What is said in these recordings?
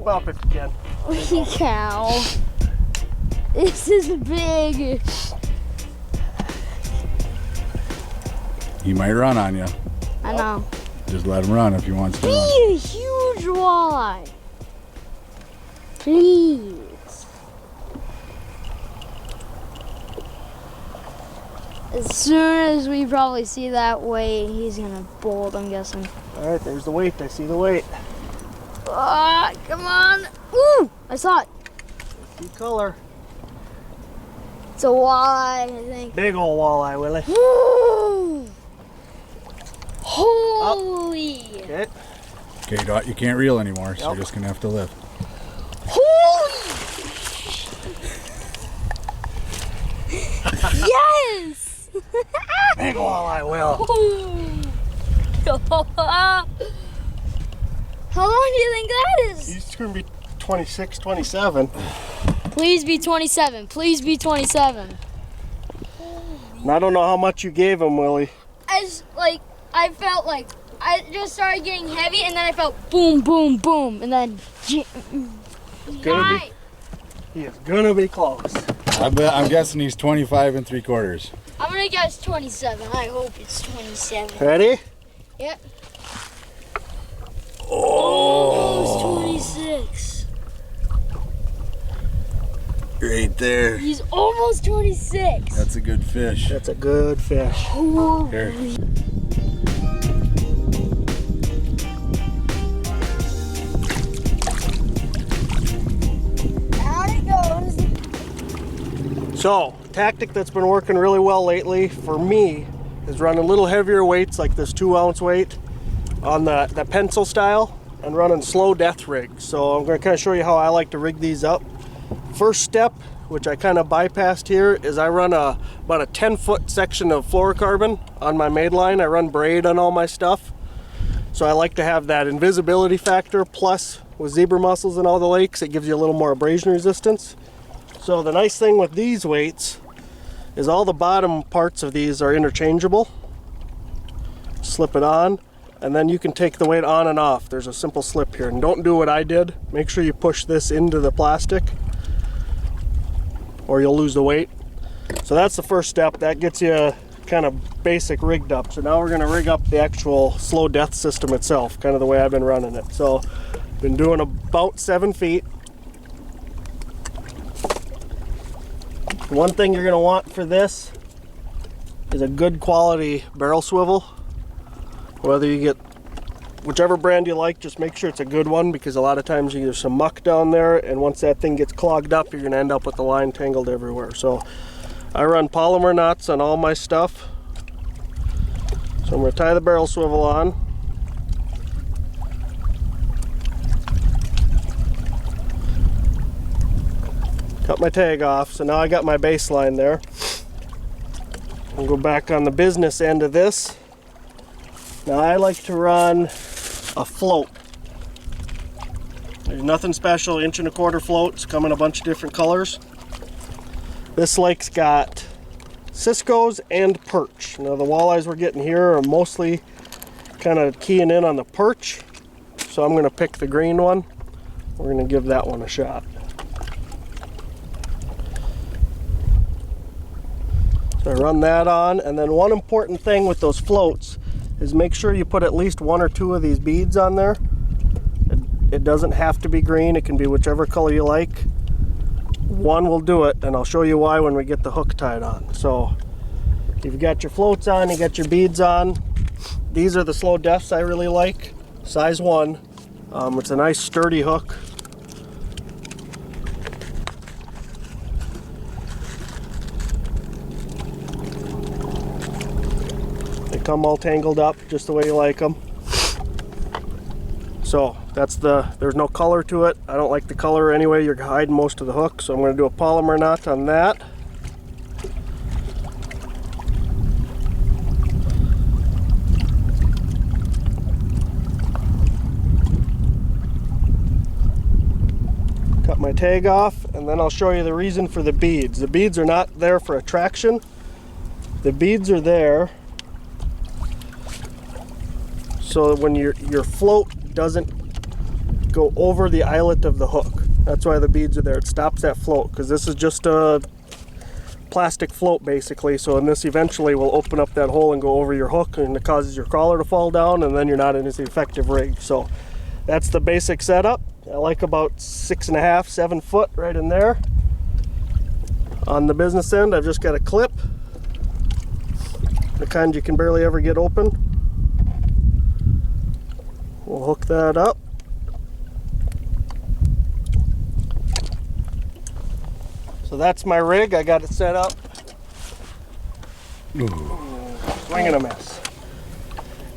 Jump up if you can. Holy cow. This is big. He might run on you. I know. Just let him run if he wants to. Be a huge walleye. Please. As soon as we probably see that weight, he's gonna bolt, I'm guessing. All right, there's the weight. I see the weight. Come on. Ooh, I saw it. See color. It's a walleye, I think. Big old walleye, Willie. Ooh. Holy. Okay. Okay, Dot, you can't reel anymore, so Yep. you're just gonna have to lift. Holy. Yes. Big walleye, Will. How long do you think that is? He's gonna be 26, 27. Please be 27. Please be 27. And I don't know how much you gave him, Willie. I felt like I just started getting heavy, and then I felt boom, boom, boom, and then. He is gonna be close. I'm guessing he's 25 3/4. I'm gonna guess 27. I hope it's 27. Ready? Yep. Oh, Almost 26. right there. He's almost 26. That's a good fish. That's a good fish. Here. Out it goes. So, tactic that's been working really well lately for me is running little heavier weights like this 2-ounce weight on the pencil style and running slow death rigs. So I'm going to kind of show you how I like to rig these up. First step, which I kind of bypassed here, is I run about a 10-foot section of fluorocarbon on my maid line. I run braid on all my stuff. So I like to have that invisibility factor, plus with zebra mussels in all the lakes, it gives you a little more abrasion resistance. So the nice thing with these weights is all the bottom parts of these are interchangeable. Slip it on, and then you can take the weight on and off. There's a simple slip here, and don't do what I did. Make sure you push this into the plastic or you'll lose the weight. So that's the first step. That gets you kind of basic rigged up. So now we're gonna rig up the actual slow death system itself, kind of the way I've been running it. So been doing about 7 feet. One thing you're going to want for this is a good quality barrel swivel. Whether you get whichever brand you like, just make sure it's a good one, because a lot of times there's some muck down there, and once that thing gets clogged up, you're going to end up with the line tangled everywhere. So I run polymer knots on all my stuff. So I'm going to tie the barrel swivel on. Cut my tag off, so now I got my baseline there. I'll go back on the business end of this. Now I like to run a float. There's nothing special, 1 1/4 floats, come in a bunch of different colors. This lake's got Cisco's and perch. Now the walleyes we're getting here are mostly kind of keying in on the perch, so I'm going to pick the green one. We're going to give that one a shot. So I run that on, and then one important thing with those floats is make sure you put at least 1 or 2 of these beads on there. It doesn't have to be green, it can be whichever color you like. One will do it, and I'll show you why when we get the hook tied on. So you've got your floats on, you got your beads on. These are the slow deaths I really like, size 1. It's a nice sturdy hook. Come all tangled up just the way you like them. So that's there's no color to it. I don't like the color anyway. You're hiding most of the hook, so I'm going to do a polymer knot on that. Cut my tag off, and then I'll show you the reason for the beads. The beads are not there for attraction. The beads are there so when your float doesn't go over the eyelet of the hook. That's why the beads are there. It stops that float, because this is just a plastic float basically. So and this eventually will open up that hole and go over your hook, and it causes your crawler to fall down, and then you're not in as effective rig. So that's the basic setup. I like about 6.5, 7 foot right in there. On the business end, I've just got a clip, the kind you can barely ever get open. We'll hook that up. So that's my rig. I got it set up. Swinging a mess.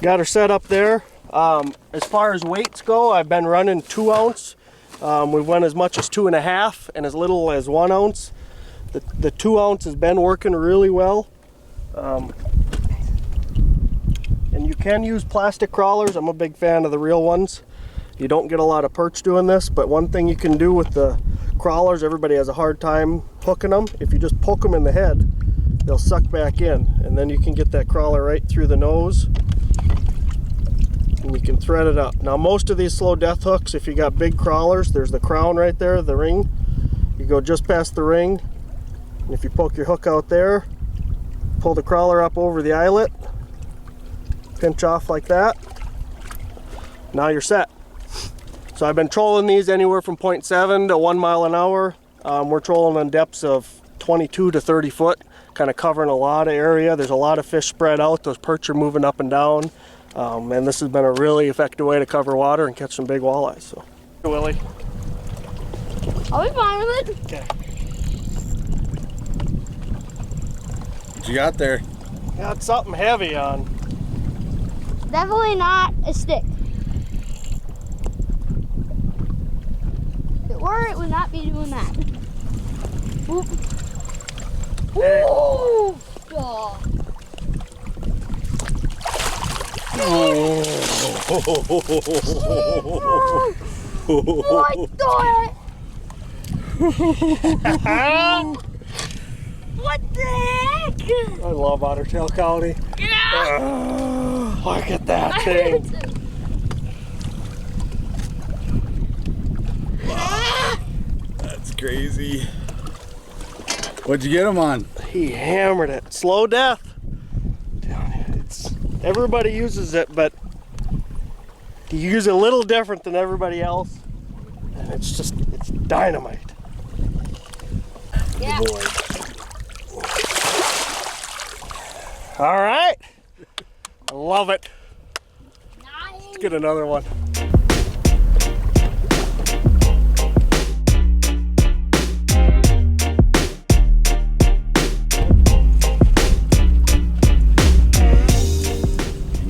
Got her set up there. As far as weights go, I've been running 2 ounce. We went as much as 2.5 and as little as 1 ounce. The 2 ounce has been working really well. And you can use plastic crawlers. I'm a big fan of the real ones. You don't get a lot of perch doing this, but one thing you can do with the crawlers, everybody has a hard time hooking them. If you just poke them in the head, they'll suck back in, and then you can get that crawler right through the nose, and you can thread it up. Now most of these slow death hooks, if you got big crawlers, there's the crown right there, the ring. You go just past the ring, and if you poke your hook out there, pull the crawler up over the eyelet, pinch off like that, now you're set. So I've been trolling these anywhere from 0.7 to 1 mile an hour. We're trolling on depths of 22 to 30 foot, kind of covering a lot of area. There's a lot of fish spread out. Those perch are moving up and down. And this has been a really effective way to cover water and catch some big walleyes. So, Willie. I'll be fine with it. Okay. What you got there? Got something heavy on. Definitely not a stick. If it were, it would not be doing that. Whoop. Ooh. Oh. What the heck? What the heck? I love Otter Tail County. Yeah! Look at that thing. That's crazy. What'd you get him on? He hammered it. Slow death. Everybody uses it, but you use it a little different than everybody else. And it's dynamite. Yeah. Good boy. All right. I love it. Nice. Let's get another one.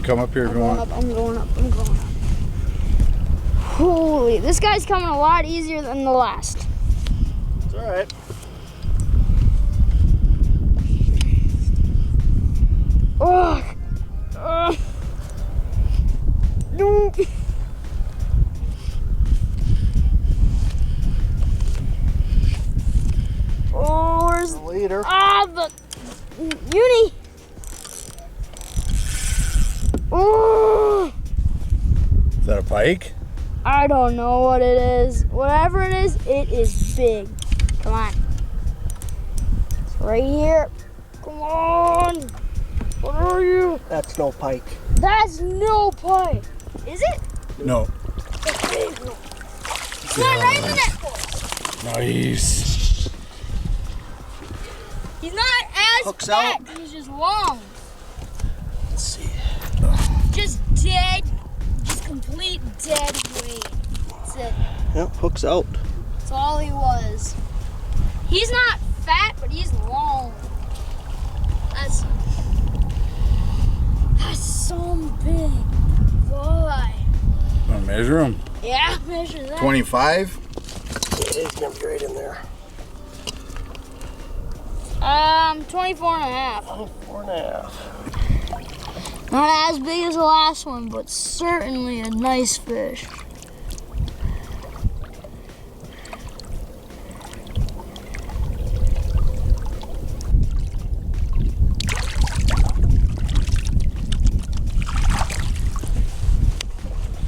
Come up here if you want. I'm going up. Holy, this guy's coming a lot easier than the last. It's all right. Oh. No. Oh, where's The leader. the uni? Oh. Is that a pike? I don't know what it is. Whatever it is big. Come on. It's right here. Come on. What are you? That's no pike. That's no pike. Is it? No. It's a big one. It's not right in the net for us. Nice. He's not as Hooks fat. out. He's just long. Let's see. Just dead. Just complete dead weight. That's it. Yep, hooks out. That's all he was. He's not fat, but he's long. That's some big boy. Want to measure him? Yeah, measure that. 25? Yeah, he's gonna be right in there. 24 and a half. 4.5. Not as big as the last one, but certainly a nice fish.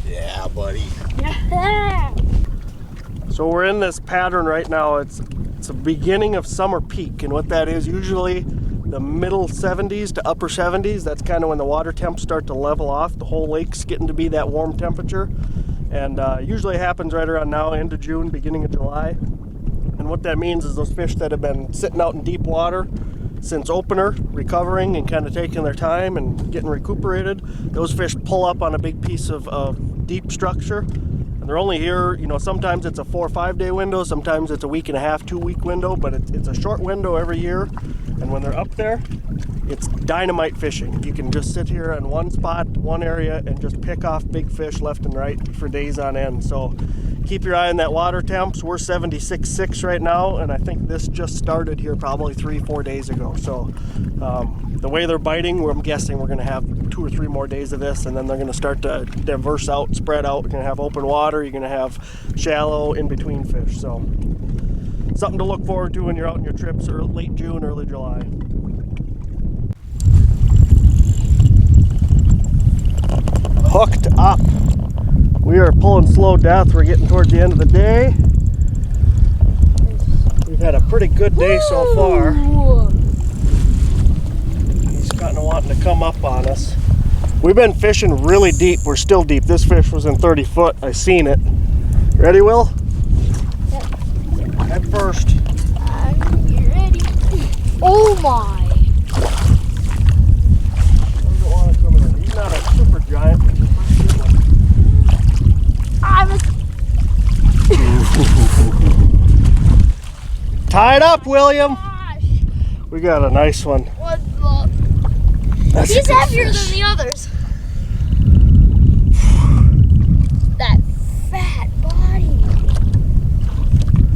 Yeah, buddy. Yeah. So we're in this pattern right now. It's a beginning of summer peak, and what that is, usually the middle 70s to upper 70s. That's kind of when the water temps start to level off. The whole lake's getting to be that warm temperature, and usually happens right around now, end of June, beginning of July. And what that means is those fish that have been sitting out in deep water since opener, recovering and kind of taking their time and getting recuperated, those fish pull up on a big piece of deep structure. And they're only here, you know, sometimes it's a 4 or 5 day window, sometimes it's a week and a half, 2 week window, but it's a short window every year. And when they're up there, it's dynamite fishing. You can just sit here in one spot, one area, and just pick off big fish left and right for days on end. So keep your eye on that water temps. We're 76.6 right now, and I think this just started here probably 3-4 days ago. So the way they're biting, I'm guessing we're going to have 2 or 3 more days of this, and then they're going to start to diverse out, spread out. You're going to have open water, you're going to have shallow, in-between fish. So something to look forward to when you're out on your trips, or late June, early July. Hooked up. We are pulling slow death. We're getting towards the end of the day. We've had a pretty good day so far. He's kind of wanting to come up on us. We've been fishing really deep. We're still deep. This fish was in 30 foot. I seen it. Ready, Will? Yep. Head first. I'm ready. Oh my. Doesn't want to come in. He's not a super giant, but he's a pretty good one. Tied up, William. Gosh. We got a nice one. What the? That's He's a good heavier fish. than the others. That fat body.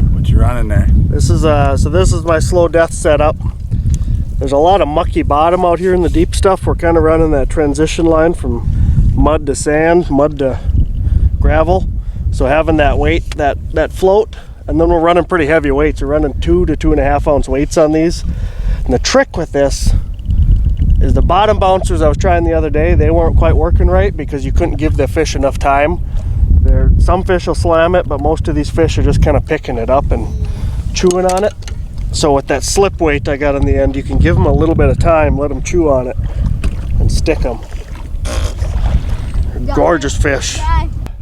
What you running there? This is this is my slow death setup. There's a lot of mucky bottom out here in the deep stuff. We're kind of running that transition line from mud to sand, mud to gravel. So having that weight, that float, and then we're running pretty heavy weights. We're running 2 to 2.5 ounce weights on these. And the trick with this is the bottom bouncers I was trying the other day, they weren't quite working right because you couldn't give the fish enough time. Some fish will slam it, but most of these fish are just kind of picking it up and chewing on it. So with that slip weight I got on the end, you can give them a little bit of time, let them chew on it, and stick them. Gorgeous fish.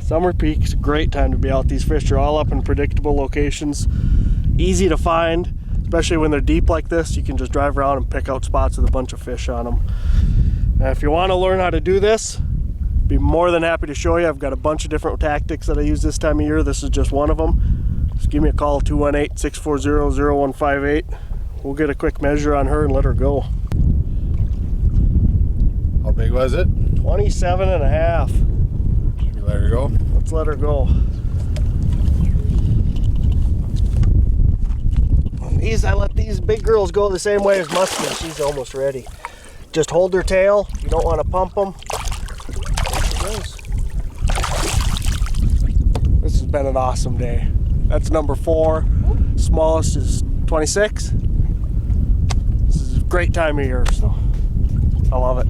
Summer peak is a great time to be out. These fish are all up in predictable locations, easy to find, especially when they're deep like this. You can just drive around and pick out spots with a bunch of fish on them. Now, if you want to learn how to do this, be more than happy to show you. I've got a bunch of different tactics that I use this time of year. This is just one of them. Just give me a call, 218-640-0158. We'll get a quick measure on her and let her go. How big was it? 27.5. Should we let her go? Let's let her go. I let these big girls go the same way as Muskie. She's almost ready. Just hold her tail. You don't want to pump them. There she goes. This has been an awesome day. That's number 4. Smallest is 26. This is a great time of year, so I love it.